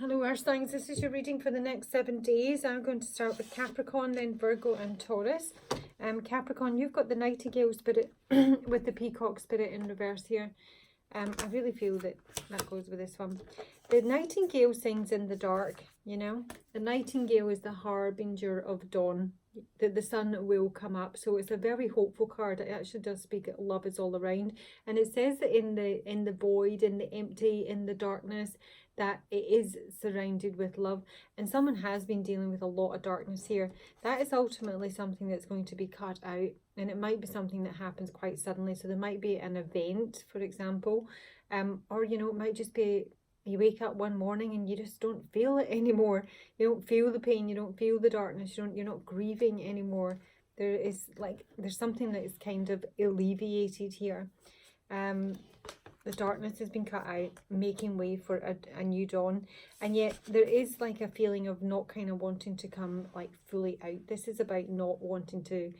Hello Earth signs, this is your reading for the next 7 days. I'm going to start with Capricorn, then Virgo and Taurus. Capricorn, you've got the Nightingale spirit with the Peacock spirit in reverse here. I really feel that goes with this one. The Nightingale sings in the dark, you know. The Nightingale is the harbinger of dawn, that the sun will come up. So it's a very hopeful card. It actually does speak that love is all around. And it says that in the void, in the empty, in the darkness, that it is surrounded with love. And someone has been dealing with a lot of darkness here. That is ultimately something that's going to be cut out. And it might be something that happens quite suddenly. So there might be an event, for example. Or, you know, it might just be you wake up one morning and you just don't feel it anymore. You don't feel the pain. You don't feel the darkness. You're not grieving anymore. There's something that is kind of alleviated here. The darkness has been cut out, making way for a new dawn. And yet there is like a feeling of not kind of wanting to come like fully out. This is about not wanting to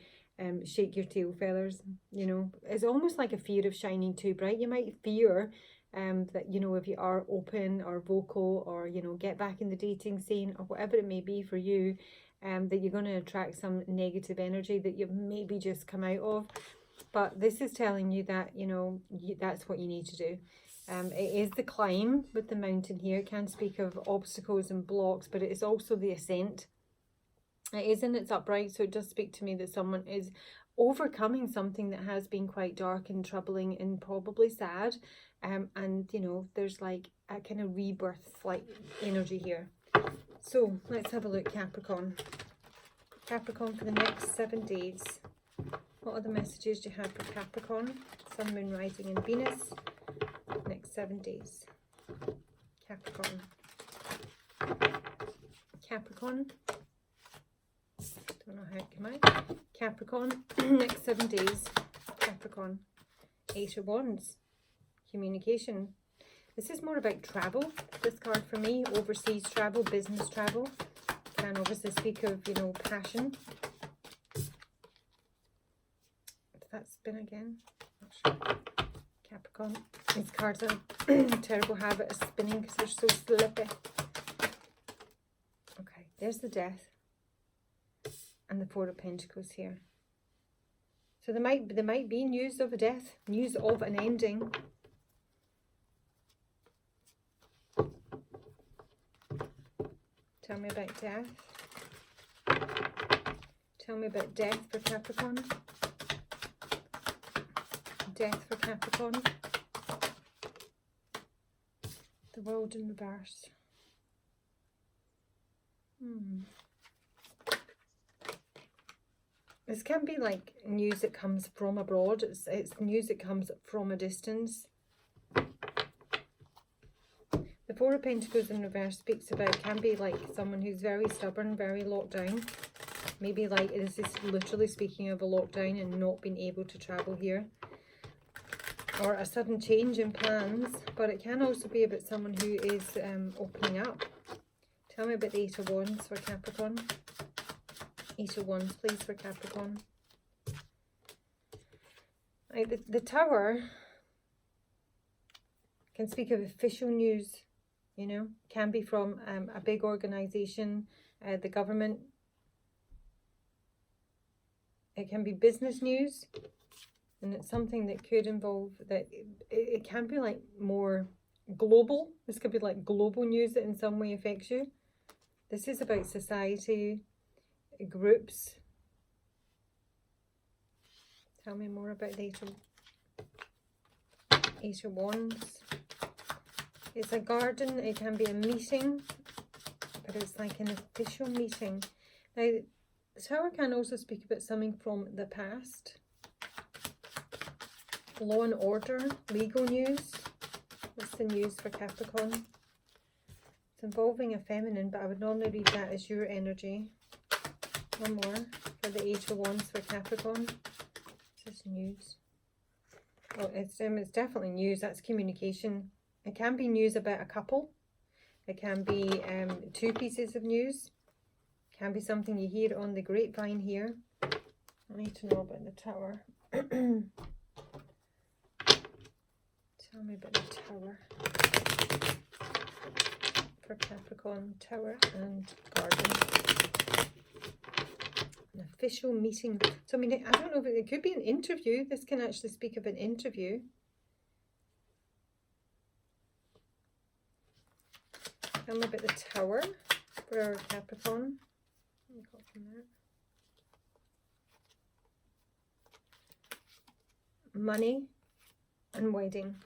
shake your tail feathers, you know. It's almost like a fear of shining too bright. You might fear that, you know, if you are open or vocal or, you know, get back in the dating scene or whatever it may be for you, that you're going to attract some negative energy that you've maybe just come out of. But this is telling you that, you know, that's what you need to do. It is the climb with the mountain here. It can speak of obstacles and blocks, but it is also the ascent. It is in its upright, so it does speak to me that someone is overcoming something that has been quite dark and troubling and probably sad. And, you know, there's like a kind of rebirth like energy here. So let's have a look, Capricorn. Capricorn for the next 7 days. What other messages do you have for Capricorn? Sun, Moon, Rising and Venus. Next 7 days. Capricorn. Capricorn. Don't know how it came out. Capricorn. Next 7 days. Capricorn. Eight of Wands. Communication. This is more about travel. This card for me. Overseas travel. Business travel. Can obviously speak of, you know, passion. That spin again, not sure. Capricorn, these cards are a terrible habit of spinning because they're so slippy. Okay, there's the Death and the Four of Pentacles here. So there might be news of a death, news of an ending. Tell me about death. Tell me about death for Capricorn. Death for Capricorn. The World in reverse. This can be like news that comes from abroad. It's news that comes from a distance. The Four of Pentacles in reverse speaks about, can be like someone who's very stubborn, very locked down. Maybe like this is literally speaking of a lockdown and not being able to travel here. Or a sudden change in plans, but it can also be about someone who is opening up. Tell me about the Eight of Wands for Capricorn. Eight of Wands, please, for Capricorn. Right, the Tower can speak of official news, you know. Can be from a big organisation, the government. It can be business news. And it's something that could involve that it can be like more global. This could be like global news that in some way affects you. This is about society, groups. Tell me more about the Eight of Wands. It's a garden. It can be a meeting, but it's like an official meeting. Now, the Tower can also speak about something from the past. Law and order, legal news. What's the news for Capricorn? It's involving a feminine, but I would normally read that as your energy. One more for the Eight of Wands for Capricorn. This is news. Oh, it's definitely news. That's communication. It can be news about a couple. It can be 2 pieces of news. It can be something you hear on the grapevine here. I need to know about the Tower. Tell me about the Tower for Capricorn, Tower and Garden. An official meeting. So, I mean, I don't know if it could be an interview. This can actually speak of an interview. Tell me about the Tower for Capricorn. What we got from that? Money and wedding.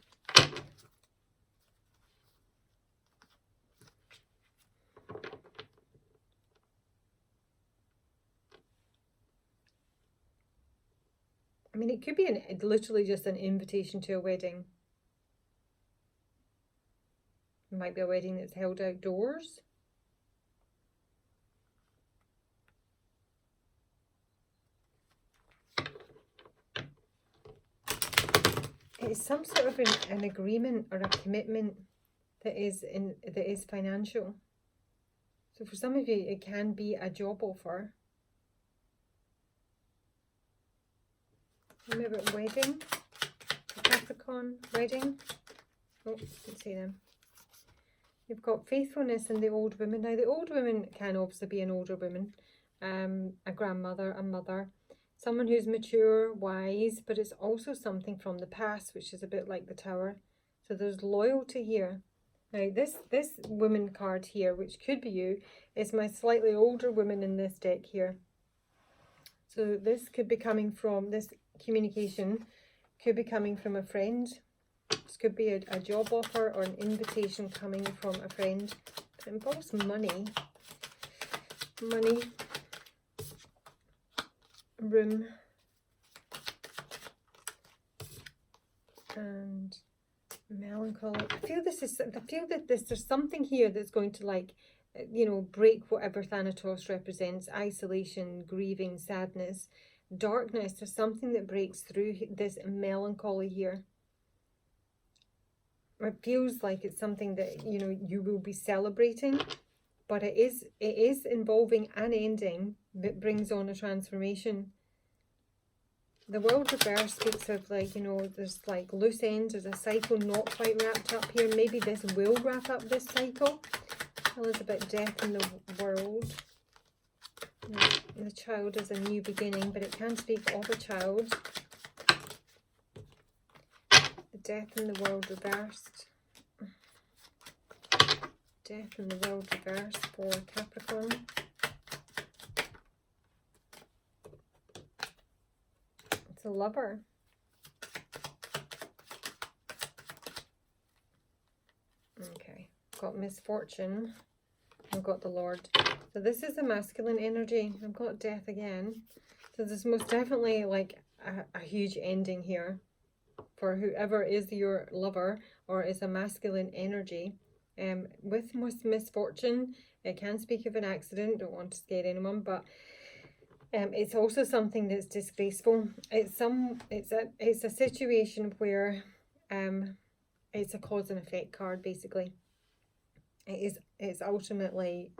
I mean, it could be literally just an invitation to a wedding. It might be a wedding that's held outdoors. It's some sort of an agreement or a commitment that is financial. So for some of you, it can be a job offer. Remember wedding, Capricorn, wedding. Oh, didn't see them. You've got faithfulness in the old woman. Now, the old woman can obviously be an older woman, a grandmother, a mother, someone who's mature, wise, but it's also something from the past, which is a bit like the Tower. So there's loyalty here. Now, this woman card here, which could be you, is my slightly older woman in this deck here. So this could be coming from, this communication could be coming from a friend. This could be a job offer or an invitation coming from a friend. It involves money. Money. Room. And melancholy. I feel that there's something here that's going to, like, you know, break whatever Thanatos represents. Isolation, grieving, sadness, darkness. There's something that breaks through this melancholy here. It feels like it's something that, you know, you will be celebrating, but it is involving an ending that brings on a transformation. The World Reverse speaks of, like, you know, there's like loose ends, there's a cycle not quite wrapped up here. Maybe this will wrap up this cycle. Tell us about death in the world. The child is a new beginning, but it can speak of a child. Death in the world reversed. Death in the world reversed for Capricorn. It's a Lover. Okay, got misfortune. I've got the Lord. So this is the masculine energy. I've got death again. So there's most definitely like a huge ending here for whoever is your lover or is a masculine energy. With misfortune, it can speak of an accident. Don't want to scare anyone, but it's also something that's disgraceful. It's a situation where it's a cause and effect card, basically. It's ultimately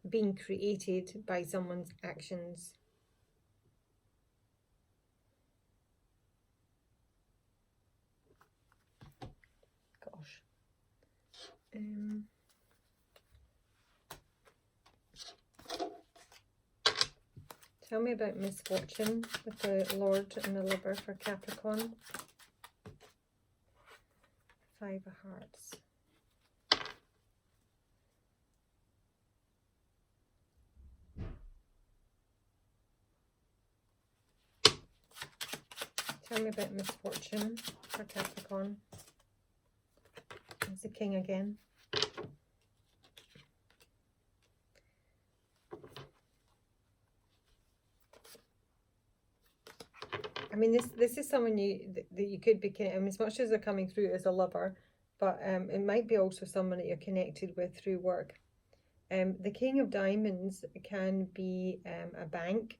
being created by someone's actions. Gosh. Tell me about misfortune with the Lord and the Lover for Capricorn. 5 of Hearts. Tell me about misfortune for Capricorn. It's the King again. I mean, this is someone that you could be, I mean, as much as they're coming through as a lover, but it might be also someone that you're connected with through work. The King of Diamonds can be a bank.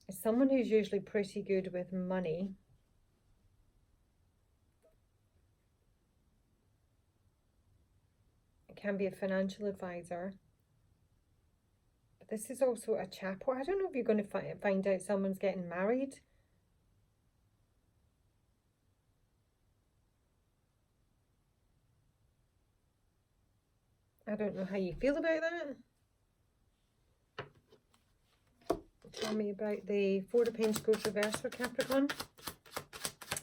It's someone who's usually pretty good with money. It can be a financial advisor. But this is also a chapel. I don't know if you're going to find out someone's getting married. I don't know how you feel about that. Tell me about the Four of Pentacles reverse for Capricorn.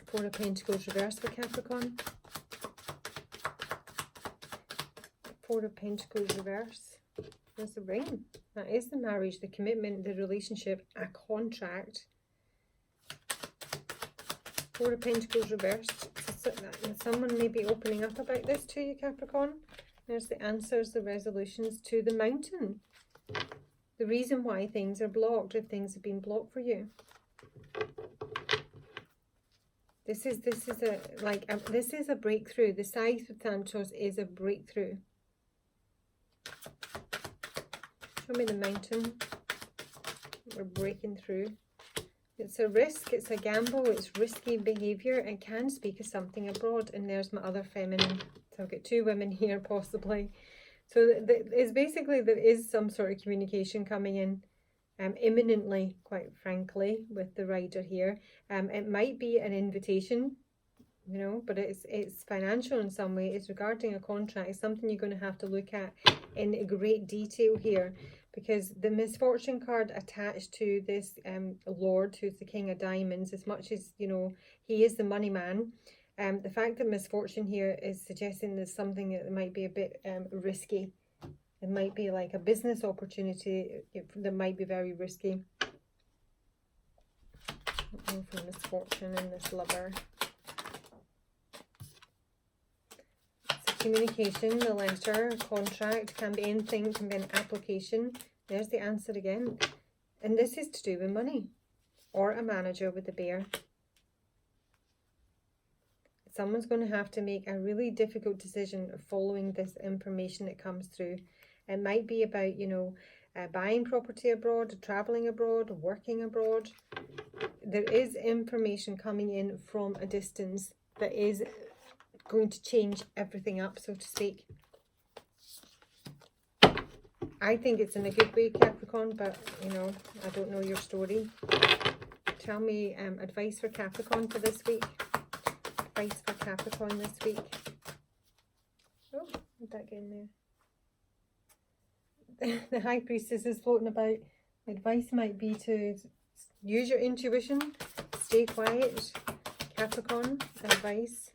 Four of Pentacles reverse for Capricorn. Four of Pentacles reverse. There's the ring. That is the marriage, the commitment, the relationship, a contract. Four of Pentacles reversed. So someone may be opening up about this to you, Capricorn. There's the answers, the resolutions to the mountain. The reason why things are blocked, if things have been blocked for you. This is a breakthrough. The Scythe with Thanatos is a breakthrough. Show me the mountain. We're breaking through. It's a risk, it's a gamble, it's risky behaviour. It can speak of something abroad. And there's my other feminine. So I've got two women here possibly. So it's basically there is some sort of communication coming in imminently, quite frankly, with the rider here. It might be an invitation, you know, but it's financial in some way. It's regarding a contract. It's something you're going to have to look at in great detail here, because the misfortune card attached to this Lord, who's the King of Diamonds, as much as, you know, he is the money man, the fact that misfortune here is suggesting there's something that might be a bit risky. It might be like a business opportunity that might be very risky. For misfortune and this lover. So communication, the letter, contract, can be anything, can be an application. There's the answer again. And this is to do with money. Or a manager with the bear. Someone's going to have to make a really difficult decision following this information that comes through. It might be about, you know, buying property abroad, traveling abroad, working abroad. There is information coming in from a distance that is going to change everything up, so to speak. I think it's in a good way, Capricorn, but, you know, I don't know your story. Tell me advice for Capricorn for this week. Advice for Capricorn this week. Oh, did that get in there? The High Priestess is floating about. Advice might be to use your intuition, stay quiet. Capricorn, advice.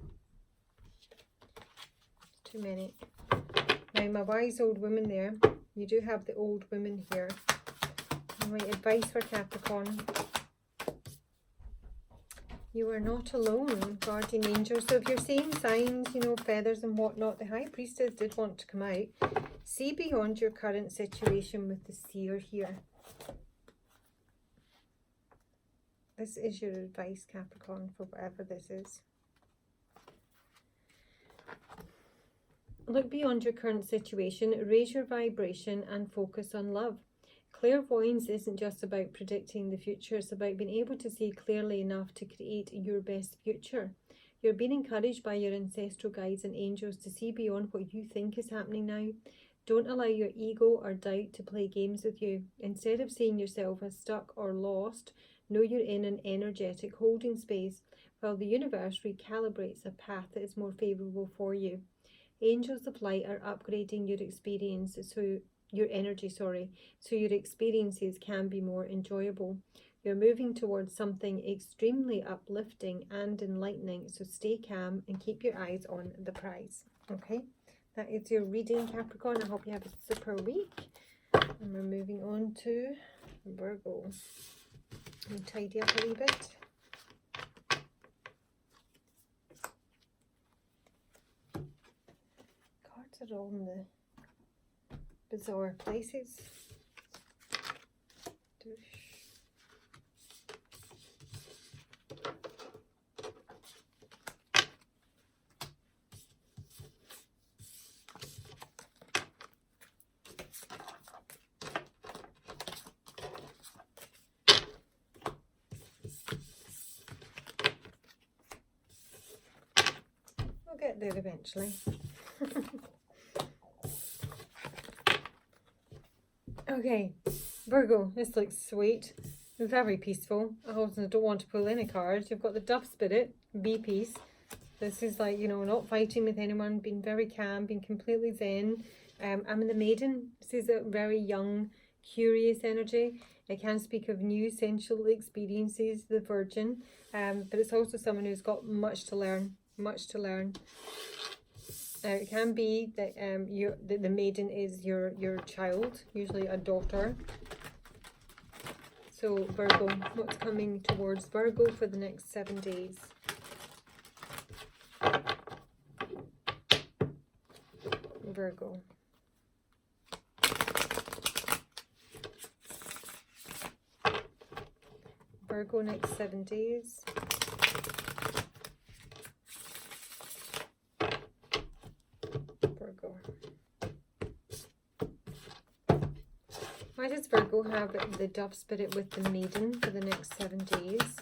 Too many. Now, my wise old woman there. You do have the old woman here. My advice for Capricorn. You are not alone, guardian angel. So if you're seeing signs, you know, feathers and whatnot, the High Priestess did want to come out. See beyond your current situation with the seer here. This is your advice, Capricorn, for whatever this is. Look beyond your current situation, raise your vibration and focus on love. Clairvoyance isn't just about predicting the future, it's about being able to see clearly enough to create your best future. You're being encouraged by your ancestral guides and angels to see beyond what you think is happening now. Don't allow your ego or doubt to play games with you. Instead of seeing yourself as stuck or lost, know you're in an energetic holding space, while the universe recalibrates a path that is more favourable for you. Angels of light are upgrading your experience, so your experiences can be more enjoyable. You're moving towards something extremely uplifting and enlightening, so stay calm and keep your eyes on the prize. Okay, that is your reading, Capricorn. I hope you have a super week. And we're moving on to Virgo. Let me tidy up a wee bit. Cards are all in the bizarre places. We'll get there eventually. Okay, Virgo, this looks sweet. Very peaceful. I also don't want to pull any cards. You've got the Dove Spirit, be peace. This is like, you know, not fighting with anyone, being very calm, being completely zen, I'm the Maiden. This is a very young, curious energy. It can speak of new sensual experiences, the Virgin, but it's also someone who's got much to learn, much to learn. It can be that the Maiden is your child, usually a daughter. So Virgo, what's coming towards Virgo for the next 7 days? Virgo. Virgo, next 7 days. Virgo. Why does Virgo have the Dove Spirit with the Maiden for the next 7 days?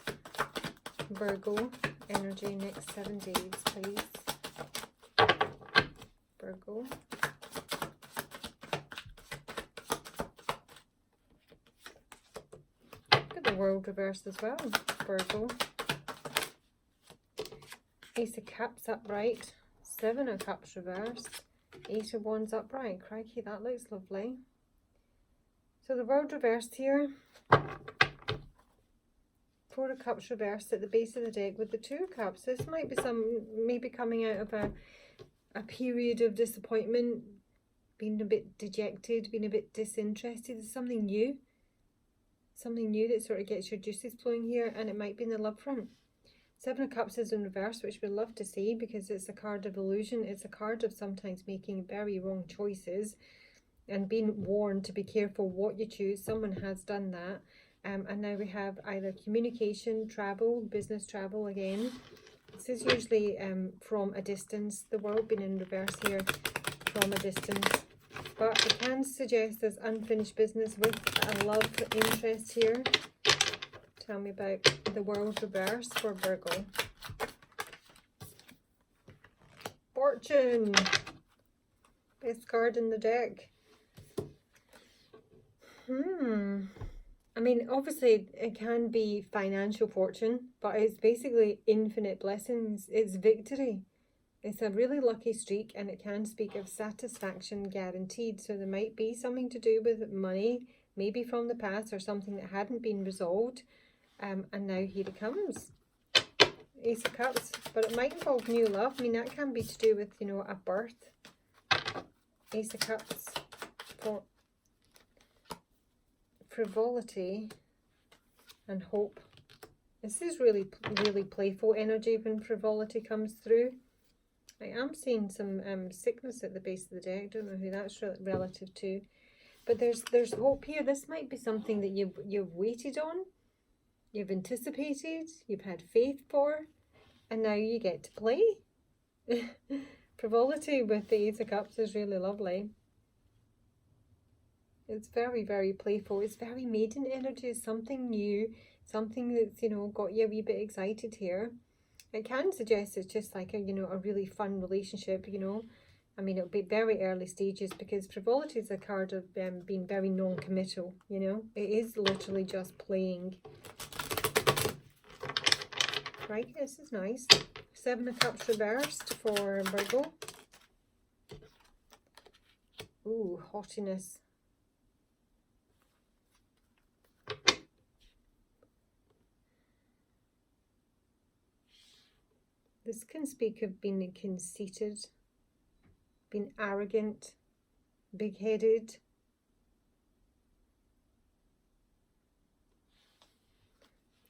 Virgo, energy next 7 days, please. Virgo. Got the World reversed as well, Virgo. Ace of Cups upright, 7 of Cups reversed, 8 of Wands upright. Crikey, that looks lovely. So the World reversed here, 4 of Cups reversed at the base of the deck with the 2 of Cups. This might be maybe coming out of a period of disappointment, being a bit dejected, being a bit disinterested. It's something new that sort of gets your juices flowing here, and it might be in the love front. 7 of Cups is in reverse, which we love to see because it's a card of illusion. It's a card of sometimes making very wrong choices and being warned to be careful what you choose. Someone has done that. And now we have either communication, travel, business travel again. This is usually from a distance. The World being in reverse here, from a distance. But it can suggest there's unfinished business with a love interest here. Tell me about the World reverse for Virgo. Fortune. Best card in the deck. I mean, obviously it can be financial fortune, but it's basically infinite blessings. It's victory. It's a really lucky streak, and it can speak of satisfaction guaranteed. So there might be something to do with money, maybe from the past or something that hadn't been resolved. And now here it comes. Ace of Cups, but it might involve new love. I mean, that can be to do with, you know, a birth. Ace of Cups for frivolity and hope. This is really playful energy when frivolity comes through. I am seeing some sickness at the base of the deck. I don't know who that's relative to, but there's hope here. This might be something that you've waited on, you've anticipated, you've had faith for, and now you get to play. Frivolity with the Ace of Cups is really lovely. It's very, very playful. It's very maiden energy. It's something new, something that's, you know, got you a wee bit excited here. It can suggest it's just like a, you know, a really fun relationship, you know. I mean, it'll be very early stages because frivolity is a card of being very non-committal, you know. It is literally just playing. Right, this is nice. 7 of Cups reversed for Virgo. Ooh, haughtiness. This can speak of being conceited, being arrogant, big-headed.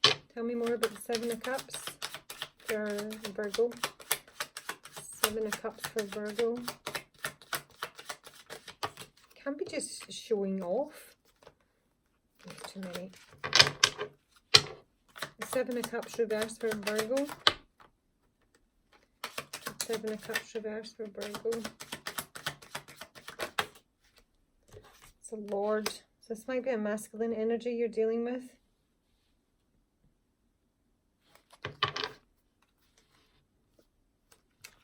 Tell me more about the 7 of Cups for Virgo. 7 of Cups for Virgo. Can be just showing off. Too many. 7 of Cups reverse for Virgo. 7 of Cups reverse for Virgo. It's a Lord. So this might be a masculine energy you're dealing with.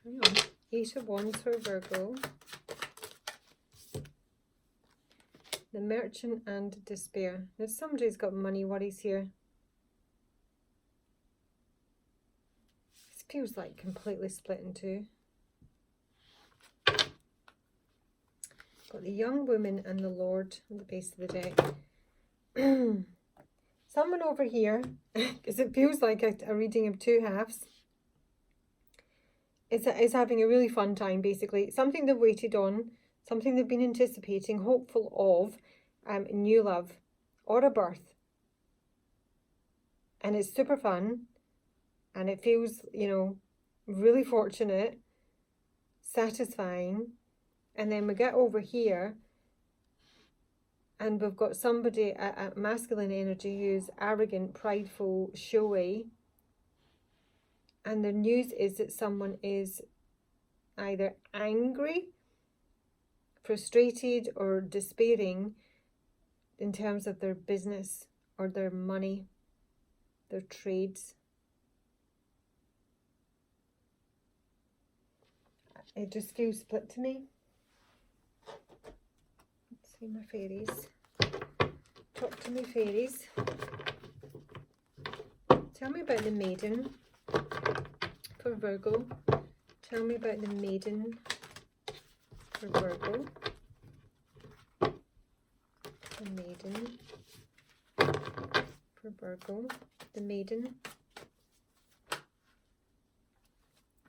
Hang on. 8 of Wands for Virgo. The Merchant and Despair. Now somebody's got money worries here. Feels like completely split in two. Got the young woman and the Lord on the base of the deck. Someone over here, because it feels like a reading of two halves, is having a really fun time, basically. Something they've waited on, something they've been anticipating, hopeful of, new love or a birth. And it's super fun, and it feels, you know, really fortunate, satisfying. And then we get over here, and we've got somebody, a masculine energy, who's arrogant, prideful, showy. And the news is that someone is either angry, frustrated, or despairing in terms of their business or their money, their trades. It just feels split to me. Let's see my fairies. Talk to me, fairies. Tell me about the maiden for Virgo. Tell me about the maiden for Virgo. The maiden for Virgo. The maiden.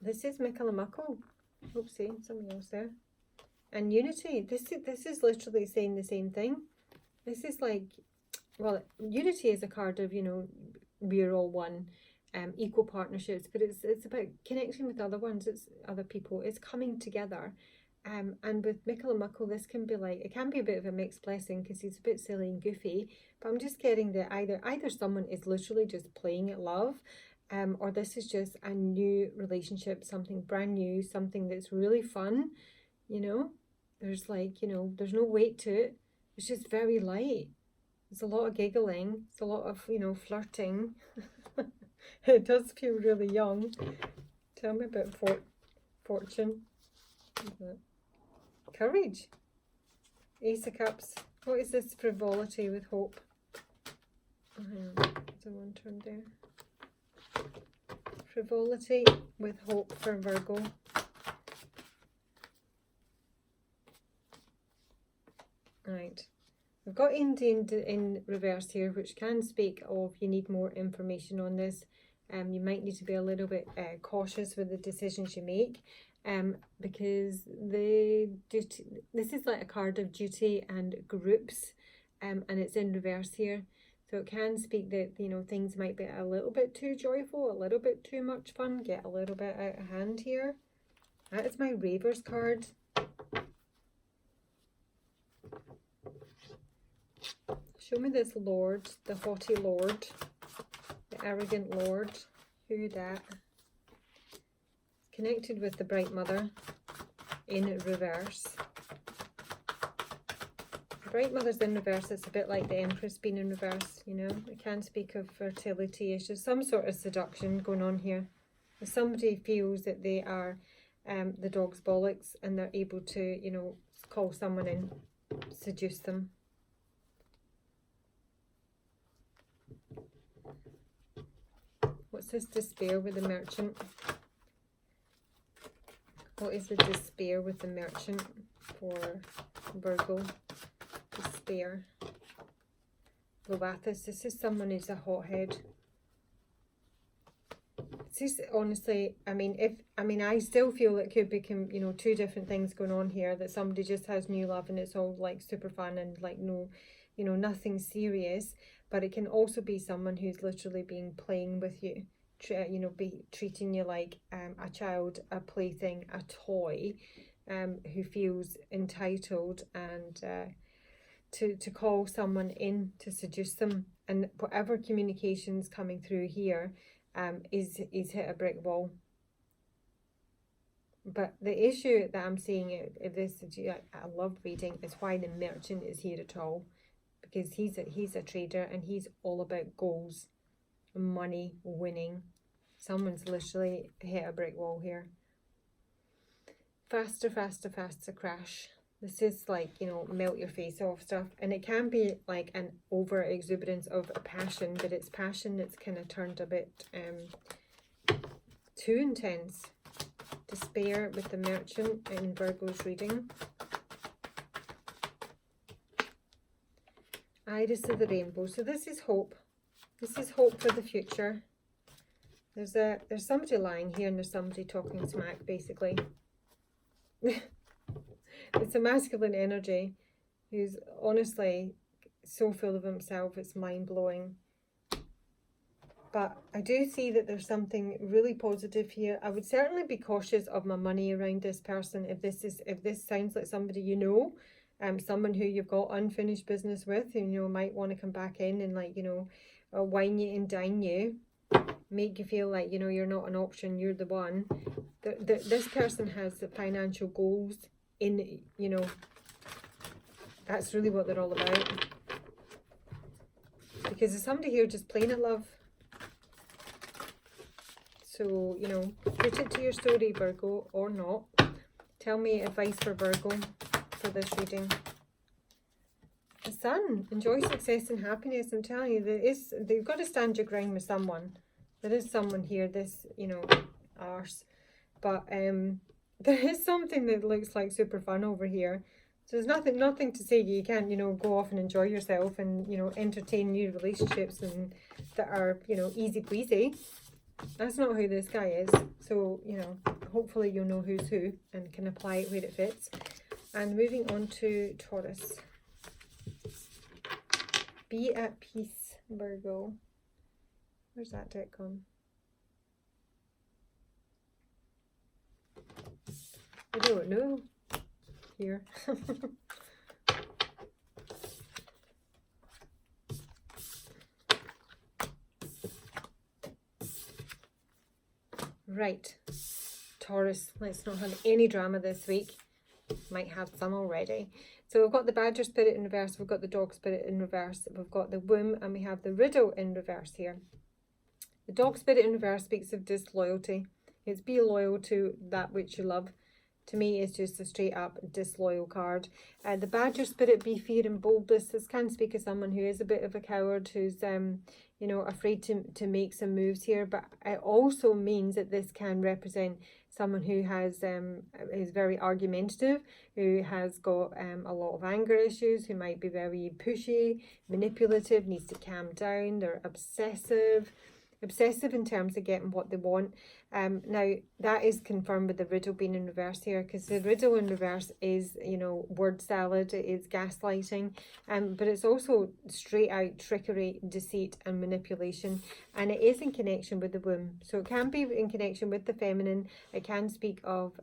This is Mikalamako. Oopsie, something else there. And unity. This is literally saying the same thing. This is like, well, unity is a card of, you know, we're all one, equal partnerships, but it's about connecting with other ones, it's other people, it's coming together. And with Mikalamako, this can be like, it can be a bit of a mixed blessing because he's a bit silly and goofy, but I'm just getting that either someone is literally just playing at love, or this is just a new relationship, something brand new, something that's really fun, you know. There's like, you know, there's no weight to it. It's just very light. There's a lot of giggling. It's a lot of, you know, flirting. It does feel really young. Tell me about fortune. Courage. Ace of Cups. What is this frivolity with hope? Oh, hang on. There's a one turn there. Frivolity with hope for Virgo. Right. We've got Indian in reverse here, which can speak of you need more information on this. You might need to be a little bit cautious with the decisions you make, because this is like a card of duty and groups, and it's in reverse here. So it can speak that, you know, things might be a little bit too joyful, a little bit too much fun, get a little bit out of hand here. That is my Ravers card. Show me this Lord, the haughty Lord, the arrogant Lord. Who that? Connected with the Bright Mother in reverse. The Bright Mother's in reverse. It's a bit like the Empress being in reverse, you know. It can speak of fertility issues, some sort of seduction going on here. If somebody feels that they are the dog's bollocks and they're able to, you know, call someone in, seduce them. What's this despair with the Merchant? What is the despair with the Merchant for Virgo? Despair. Lovathis. This is someone who's a hothead. This is honestly, I still feel it could be, you know, two different things going on here. That somebody just has new love and it's all like super fun and like no, you know, nothing serious. But it can also be someone who's literally been playing with you, you know, be treating you like a child, a plaything, a toy, who feels entitled and to call someone in to seduce them. And whatever communication's coming through here is hit a brick wall. But the issue that I'm seeing if this, I love reading, is why the Merchant is here at all. Because he's a trader and he's all about goals, money, winning. Someone's literally hit a brick wall here. Faster, faster, faster crash. This is like, you know, melt your face off stuff. And it can be like an over exuberance of passion, but it's passion that's kind of turned a bit too intense. Despair with the Merchant in Virgo's reading. Iris of the rainbow. So this is hope. This is hope for the future. There's somebody lying here and there's somebody talking smack, basically. It's a masculine energy who's honestly so full of himself, it's mind-blowing. But I do see that there's something really positive here. I would certainly be cautious of my money around this person if this sounds like somebody you know, someone who you've got unfinished business with, who you know might want to come back in and like, you know, wine you and dine you, make you feel like, you know, you're not an option, you're the one. This person has the financial goals in, you know, that's really what they're all about. Because there's somebody here just plain at love. So, you know, put it to your story, Virgo, or not. Tell me advice for Virgo for this reading. The Sun, enjoy success and happiness. I'm telling you, you've got to stand your ground with someone. There is someone here, this, you know, arse. But there is something that looks like super fun over here. So there's nothing to say you can't, you know, go off and enjoy yourself and, you know, entertain new relationships and that are, you know, easy breezy. That's not who this guy is. So, you know, hopefully you'll know who's who and can apply it where it fits. And moving on to Taurus. Be at peace, Virgo. Where's that deck gone? I don't know. Here. Right, Taurus, let's not have any drama this week. Might have some already. So we've got the Badger Spirit in reverse, we've got the Dog Spirit in reverse, we've got the Womb, and we have the Riddle in reverse here. The Dog Spirit in reverse speaks of disloyalty. It's be loyal to that which you love. To me, it's just a straight up disloyal card. The Badger Spirit, be fear and boldness. This can speak of someone who is a bit of a coward, who's you know, afraid to make some moves here. But it also means that this can represent someone who has is very argumentative, who has got a lot of anger issues, who might be very pushy, manipulative, needs to calm down. They're obsessive in terms of getting what they want. Now that is confirmed with the Riddle being in reverse here, because the Riddle in reverse is, you know, word salad, it is gaslighting, but it's also straight out trickery, deceit and manipulation, and it is in connection with the womb. So it can be in connection with the feminine, it can speak of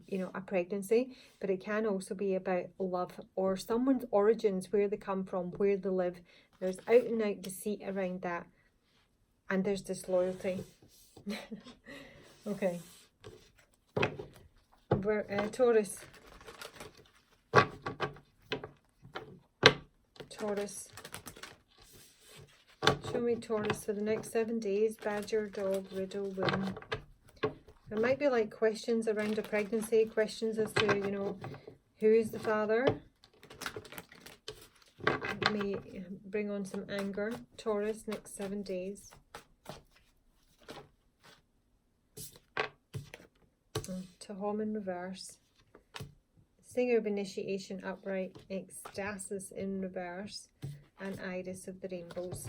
you know, a pregnancy, but it can also be about love or someone's origins, where they come from, where they live. There's out and out deceit around that. And there's disloyalty. Okay. Taurus. Taurus. Show me Taurus for the next 7 days. Badger, dog, riddle, womb. There might be like questions around a pregnancy. Questions as to, you know, who is the father. Let me bring on some anger. Taurus, next 7 days. Tahom in reverse, Singer of Initiation upright, Ecstasis in reverse, and Iris of the Rainbows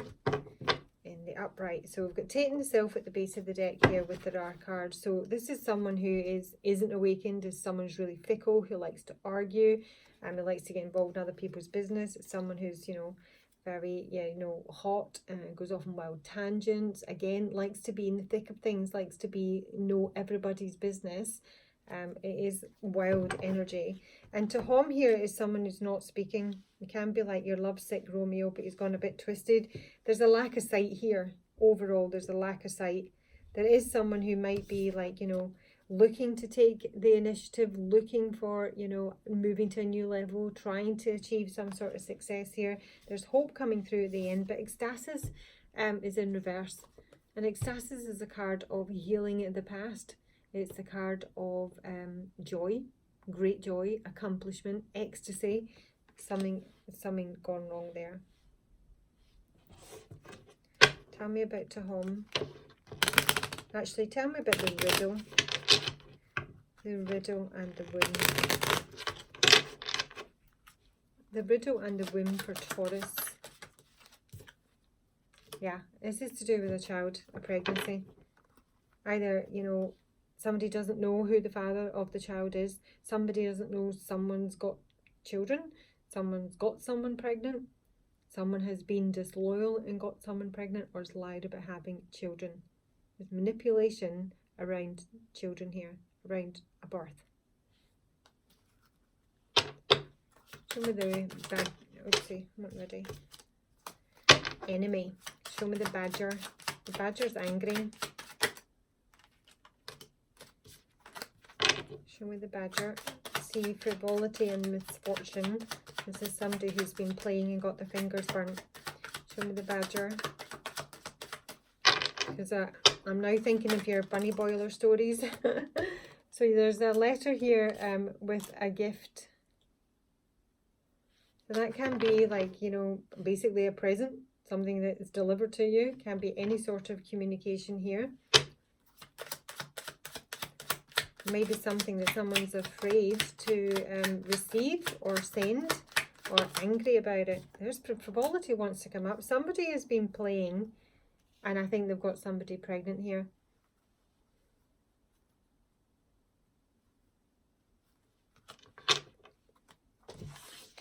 in the upright. So we've got Taking the Self at the base of the deck here with the Ra card. So this is someone who isn't awakened, is someone who's really fickle, who likes to argue, and who likes to get involved in other people's business. It's someone who's, you know, very, yeah, you know, hot and goes off on wild tangents. Again, likes to be in the thick of things, likes to be, know everybody's business. It is wild energy. And Tahom here is someone who's not speaking. It can be like your lovesick Romeo, but he's gone a bit twisted. There's a lack of sight here. Overall, there's a lack of sight. There is someone who might be like, you know, looking to take the initiative, looking for, you know, moving to a new level, trying to achieve some sort of success here. There's hope coming through at the end, but Ecstasis is in reverse. And Ecstasis is a card of healing in the past. It's the card of joy, great joy, accomplishment, ecstasy. Something gone wrong there. Tell me about Tahom. Actually, tell me about the riddle. The riddle and the womb. The riddle and the womb for Taurus. Yeah, this is to do with a child, a pregnancy. Either, you know, somebody doesn't know who the father of the child is. Somebody doesn't know someone's got children. Someone's got someone pregnant. Someone has been disloyal and got someone pregnant, or has lied about having children. There's manipulation around children here, around a birth. Show me the bad, oopsie, I'm not ready. Enemy. Show me the badger. The badger's angry. Show me the badger. See frivolity and misfortune. This is somebody who's been playing and got their fingers burnt. Show me the badger. Because I'm now thinking of your bunny boiler stories. So there's a letter here with a gift. So that can be like, you know, basically a present. Something that is delivered to you. Can be any sort of communication here. Maybe something that someone's afraid to receive or send, or angry about it. There's frivolity wants to come up. Somebody has been playing, and I think they've got somebody pregnant here.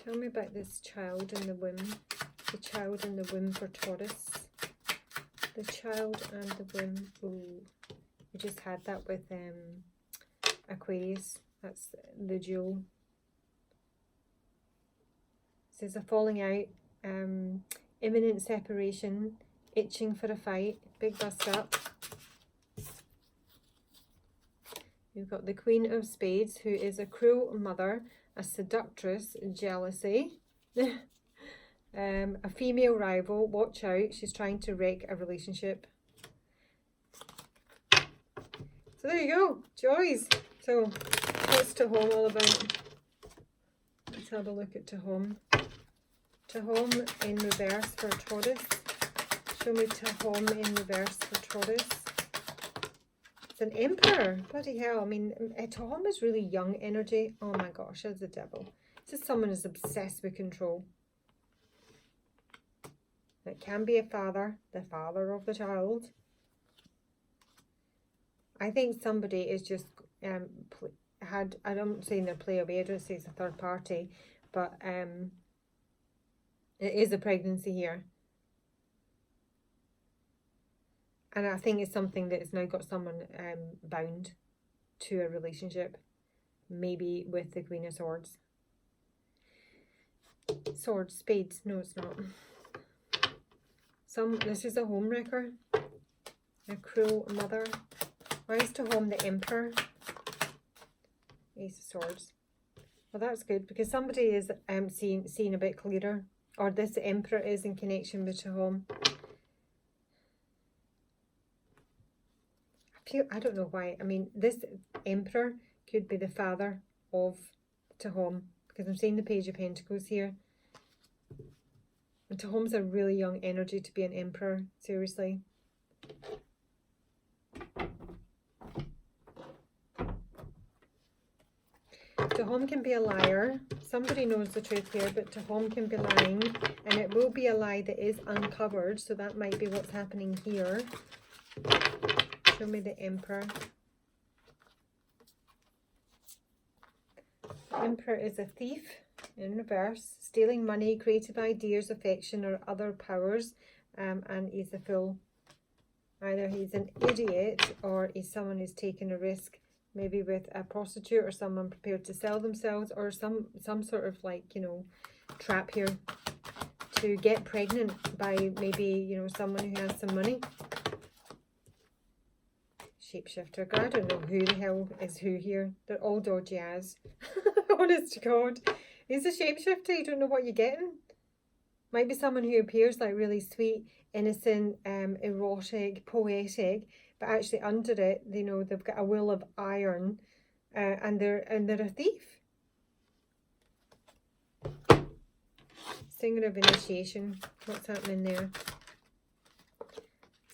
Tell me about this child in the womb. The child in the womb for Taurus. The child and the womb. Ooh, we just had that with Aquarius. That's the jewel. This is a falling out, imminent separation, itching for a fight, big bust up. You've got the Queen of Spades, who is a cruel mother, a seductress, jealousy. A female rival, watch out, she's trying to wreck a relationship. So there you go, joys. So what's Tahom all about? Let's have a look at Tahom. Tahom in reverse for Taurus. Show me Tahom in reverse for Taurus. It's an Emperor. Bloody hell. I mean, Tahom is really young energy. Oh my gosh, that's the devil. This is someone who's obsessed with control. It can be a father, the father of the child. I think somebody is just I don't say they're play away, I don't say it's a third party, but it is a pregnancy here. And I think it's something that has now got someone bound to a relationship, maybe with the Queen of Swords. Swords, spades, no it's not. This is a homewrecker, a cruel mother. Why is Tahom the Emperor? Ace of Swords. Well, that's good because somebody is seeing a bit clearer, or this Emperor is in connection with Tahom. I don't know why. I mean, this Emperor could be the father of Tahom, because I'm seeing the Page of Pentacles here. And Tahom's a really young energy to be an Emperor, seriously. Tahom can be a liar. Somebody knows the truth here, but Tahom can be lying, and it will be a lie that is uncovered, so that might be what's happening here. Show me the Emperor. The Emperor is a thief in reverse, stealing money, creative ideas, affection, or other powers, and he's a fool. Either he's an idiot or he's someone who's taken a risk, maybe with a prostitute or someone prepared to sell themselves, or some sort of, like, you know, trap here to get pregnant by maybe, you know, someone who has some money. Shapeshifter. God, I don't know who the hell is who here. They're all dodgy as. Honest to God. He's a shapeshifter. You don't know what you're getting. Might be someone who appears like really sweet, innocent, erotic, poetic, but actually under it, you know, they've got a will of iron, and they're a thief. Singer of initiation. What's happening there?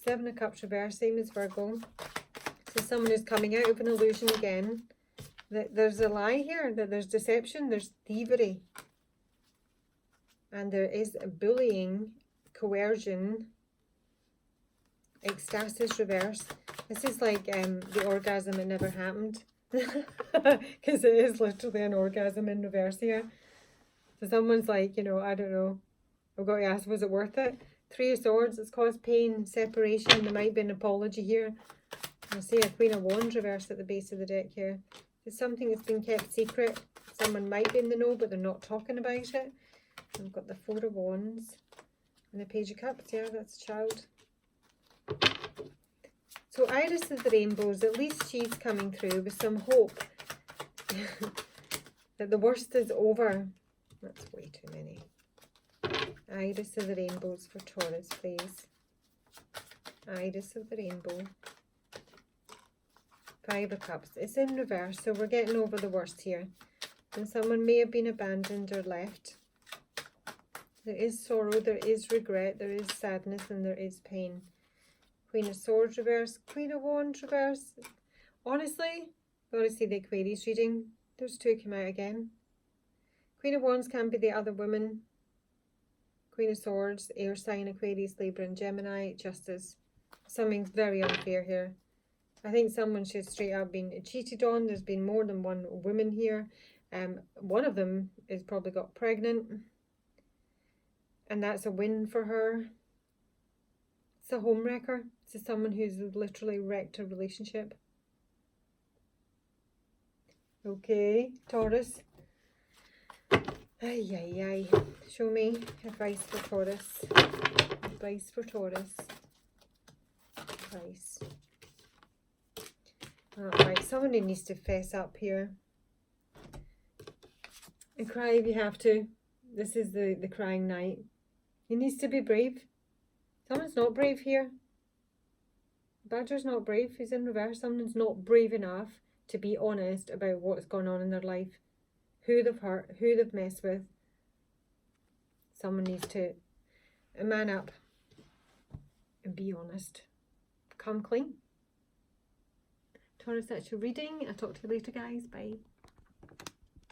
Seven of Cups reverse, same as Virgo. So someone is coming out of an illusion again. That there's a lie here, that there's deception, there's thievery. And there is bullying, coercion, ecstasis reverse. This is like the orgasm that never happened. Because it is literally an orgasm in reverse here. So someone's like, you know, I don't know. I've got to ask, was it worth it? Three of Swords, it's caused pain, separation. There might be an apology here. I see a Queen of Wands reverse at the base of the deck here. It's something that's been kept secret. Someone might be in the know, but they're not talking about it. I've got the Four of Wands and the Page of Cups. Yeah, that's a child. So Iris of the Rainbows, at least she's coming through with some hope that the worst is over. That's way too many. Iris of the Rainbows for Taurus, please. Iris of the Rainbow. Five of Cups. It's in reverse, so we're getting over the worst here. And someone may have been abandoned or left. There is sorrow, there is regret, there is sadness, and there is pain. Queen of Swords reverse, Queen of Wands reverse. Honestly, got to see the Aquarius reading. Those two come out again. Queen of Wands can be the other woman. Queen of Swords, air sign, Aquarius, Libra, and Gemini, Justice. Something's very unfair here. I think someone should straight up been cheated on. There's been more than one woman here. One of them is probably got pregnant. And that's a win for her. It's a home wrecker. It's someone who's literally wrecked a relationship. Okay, Taurus. Ay, ay, ay. Show me advice for Taurus. Advice for Taurus. Advice. Alright, someone who needs to fess up here. And cry if you have to. This is the crying night. He needs to be brave. Someone's not brave here. Badger's not brave. He's in reverse. Someone's not brave enough to be honest about what's gone on in their life. Who they've hurt, who they've messed with. Someone needs to man up and be honest. Come clean. Taurus, that's your reading. I'll talk to you later, guys. Bye.